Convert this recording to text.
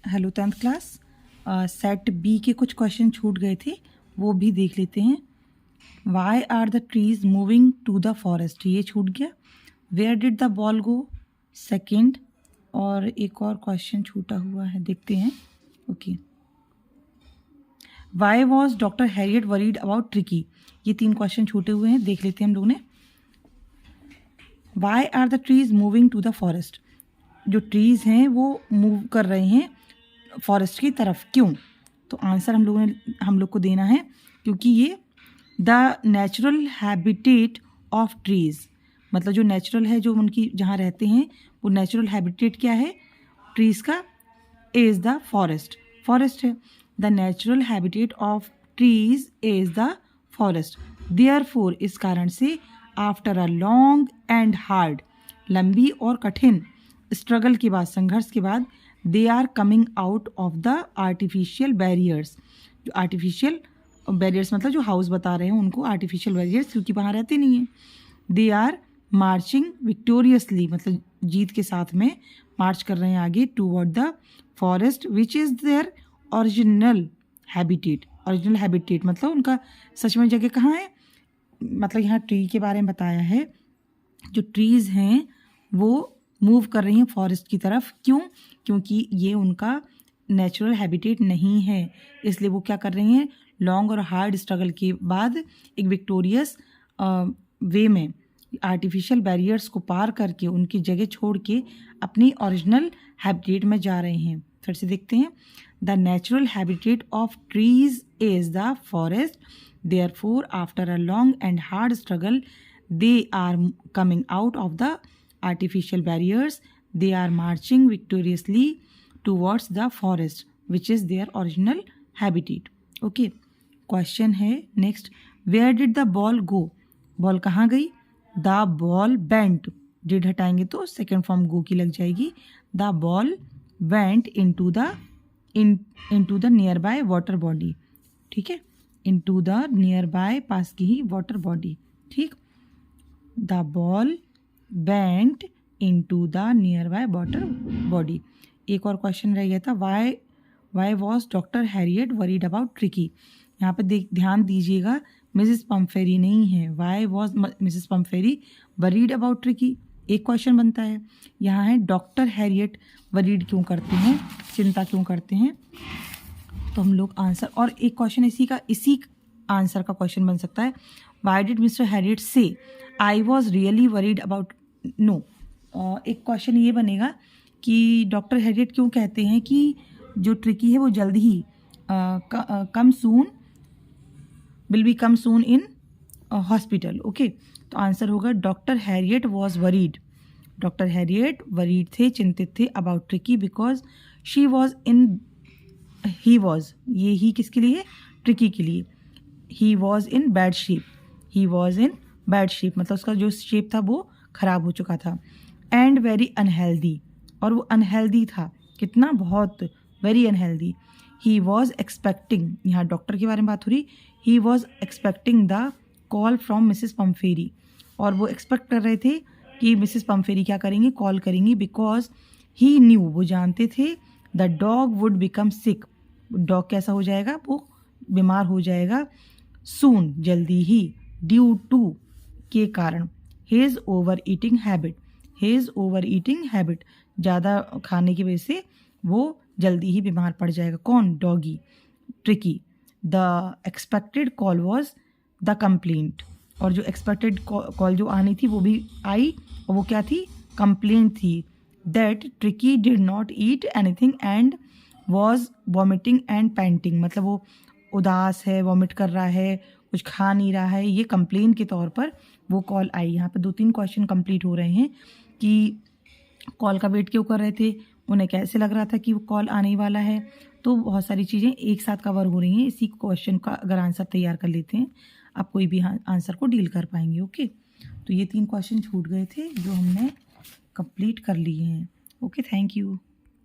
Hello 10th class. Set B के कुछ question छूट गए थे, वो भी देख लेते हैं। Why are the trees moving to the forest, ये छूट गया। Where did the ball go, second. और एक और क्वेश्चन छूटा हुआ है, देखते हैं। Okay, why was doctor Harriet worried about tricky, ये 3 क्वेश्चन छूटे हुए हैं, देख लेते हैं हम लोगों ने। Why are the trees moving to the forest, जो ट्रीज हैं वो मूव कर रहे हैं फॉरेस्ट की तरफ, क्यों? तो आंसर हम लोग को देना है क्योंकि ये the natural habitat of trees, मतलब जो नेचुरल है, जो उनकी जहाँ रहते हैं, वो नेचुरल हैबिटेट क्या है ट्रीज का, इज द फॉरेस्ट, फॉरेस्ट है। The natural habitat of trees is the forest. Therefore, इस कारण से, after a long and hard, लंबी और कठिन स्ट्रगल के बाद, संघर्ष के बाद, they are coming out of the artificial barriers. जो आर्टिफिशियल बैरियर्स मतलब जो हाउस बता रहे हैं उनको आर्टिफिशियल बैरियर्स, क्योंकि वहाँ रहते नहीं हैं। दे आर मार्चिंग विक्टोरियसली, मतलब जीत के साथ में मार्च कर रहे हैं आगे, toward the forest which is their original habitat. Original habitat मतलब उनका सच में जगह कहाँ है, मतलब यहाँ ट्री के बारे में बताया है। जो ट्रीज़ हैं वो मूव कर रही हैं फॉरेस्ट की तरफ, क्यों? क्योंकि ये उनका नेचुरल हैबिटेट नहीं है, इसलिए वो क्या कर रही हैं, लॉन्ग और हार्ड स्ट्रगल के बाद एक विक्टोरियस वे में आर्टिफिशियल बैरियर्स को पार करके, उनकी जगह छोड़ के अपनी ओरिजिनल हैबिटेट में जा रहे हैं। फिर से देखते हैं। The natural habitat of trees is the forest, therefore after a long and hard struggle they are coming out of the artificial barriers, they are marching victoriously towards the forest which is their original habitat. Okay, question है next, where did the ball go, ball कहाँ गई? the ball went, did हटाएंगे तो second form go की लग जाएगी। the ball went into the nearby water body, ठीक है, into the nearby, पास की ही water body, ठीक। The ball went into the nearby water body. एक और क्वेश्चन रह गया था, why was doctor Harriet worried about tricky. यहाँ पे ध्यान दीजिएगा, मिसेस पम्फेरी नहीं है। why was Mrs Pumphrey worried about Tricki, एक क्वेश्चन बनता है। यहाँ है डॉक्टर हैरियट वरीड क्यों करते हैं, चिंता क्यों करते हैं, तो हम लोग आंसर, और एक क्वेश्चन इसी आंसर का क्वेश्चन बन सकता है। वाई डिड मिस्टर हैरियट से I was really worried about no. एक क्वेश्चन ये बनेगा कि डॉक्टर हैरियट क्यों कहते हैं कि जो ट्रिकी है वो जल्द ही come soon will be come soon in hospital. Okay, तो आंसर होगा doctor Herriot was worried, doctor Harriet worried थे, चिंतित थे about Tricki because she was in, he was, ये ही किसके लिए, ट्रिकी के लिए। He was in bad shape, he was in bad shape मतलब उसका जो शेप था वो खराब हो चुका था। एंड वेरी अनहेल्दी, और वो अनहेल्दी था, कितना, बहुत, very unhealthy. He was expecting, यहाँ डॉक्टर के बारे में बात हो रही, he was expecting the call from Mrs Pumphrey, और वो एक्सपेक्ट कर रहे थे कि मिसेस पम्फेरी क्या करेंगी, कॉल करेंगी। बिकॉज ही न्यू, वो जानते थे, the dog would become sick, dog कैसा हो जाएगा, वो बीमार हो जाएगा, सून, जल्दी ही, ड्यू टू, के कारण, his over eating habit, his over eating habit, ज़्यादा खाने की वजह से वो जल्दी ही बीमार पड़ जाएगा। कौन, doggy, tricky. The expected call was the complaint, और जो एक्सपेक्टेड कॉल जो आनी थी वो भी आई, और वो क्या थी, कंप्लेंट थी। That tricky did not eat anything and was vomiting and painting, मतलब वो उदास है, वॉमिट कर रहा है, कुछ खा नहीं रहा है, ये कंप्लेन के तौर पर वो कॉल आई। यहाँ पे 2-3 क्वेश्चन कंप्लीट हो रहे हैं कि कॉल का वेट क्यों कर रहे थे, उन्हें कैसे लग रहा था कि वो कॉल आने वाला है, तो बहुत सारी चीज़ें एक साथ कवर हो रही हैं। इसी क्वेश्चन का अगर आंसर तैयार कर लेते हैं, आप कोई भी आंसर को डील कर पाएंगे। ओके, तो ये 3 क्वेश्चन छूट गए थे जो हमने कंप्लीट कर लिए हैं। Okay, thank you.